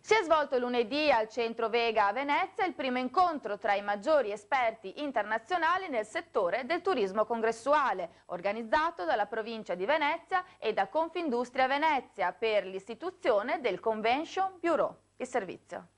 Si è svolto lunedì al Centro Vega a Venezia il primo incontro tra i maggiori esperti internazionali nel settore del turismo congressuale, organizzato dalla provincia di Venezia e da Confindustria Venezia per l'istituzione del Convention Bureau. Il servizio.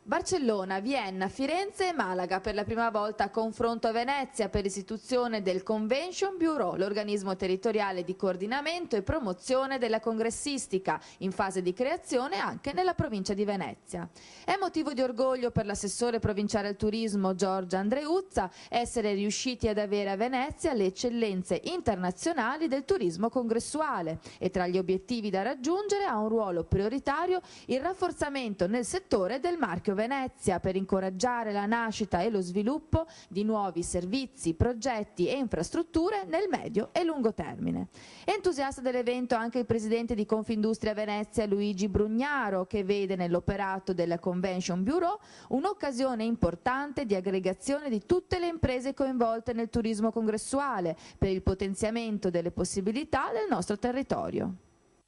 Barcellona, Vienna, Firenze e Malaga per la prima volta a confronto a Venezia per l'istituzione del Convention Bureau, l'organismo territoriale di coordinamento e promozione della congressistica, in fase di creazione anche nella provincia di Venezia. È motivo di orgoglio per l'assessore provinciale al turismo Giorgia Andreuzza essere riusciti ad avere a Venezia le eccellenze internazionali del turismo congressuale e tra gli obiettivi da raggiungere ha un ruolo prioritario il rafforzamento nel settore del marchio Venezia per incoraggiare la nascita e lo sviluppo di nuovi servizi, progetti e infrastrutture nel medio e lungo termine. Entusiasta dell'evento anche il presidente di Confindustria Venezia Luigi Brugnaro, che vede nell'operato della Convention Bureau un'occasione importante di aggregazione di tutte le imprese coinvolte nel turismo congressuale per il potenziamento delle possibilità del nostro territorio.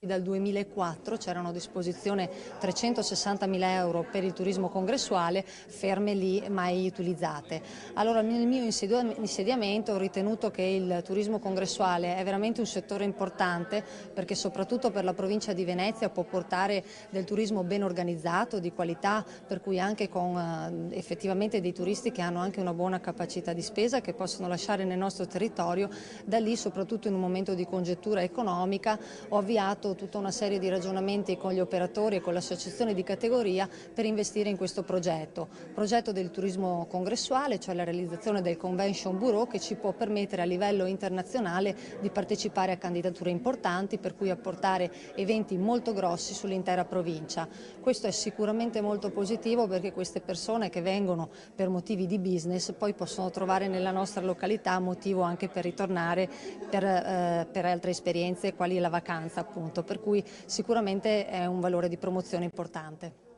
Dal 2004 c'erano a disposizione 360.000 euro per il turismo congressuale, ferme lì mai utilizzate. Allora nel mio insediamento ho ritenuto che il turismo congressuale è veramente un settore importante perché soprattutto per la provincia di Venezia può portare del turismo ben organizzato, di qualità, per cui anche con effettivamente dei turisti che hanno anche una buona capacità di spesa che possono lasciare nel nostro territorio. Da lì, soprattutto in un momento di congiuntura economica, ho avviato tutta una serie di ragionamenti con gli operatori e con l'associazione di categoria per investire in questo progetto del turismo congressuale, cioè la realizzazione del Convention Bureau, che ci può permettere a livello internazionale di partecipare a candidature importanti, per cui apportare eventi molto grossi sull'intera provincia. Questo è sicuramente molto positivo perché queste persone che vengono per motivi di business poi possono trovare nella nostra località motivo anche per ritornare per altre esperienze quali la vacanza appunto. Per cui sicuramente è un valore di promozione importante.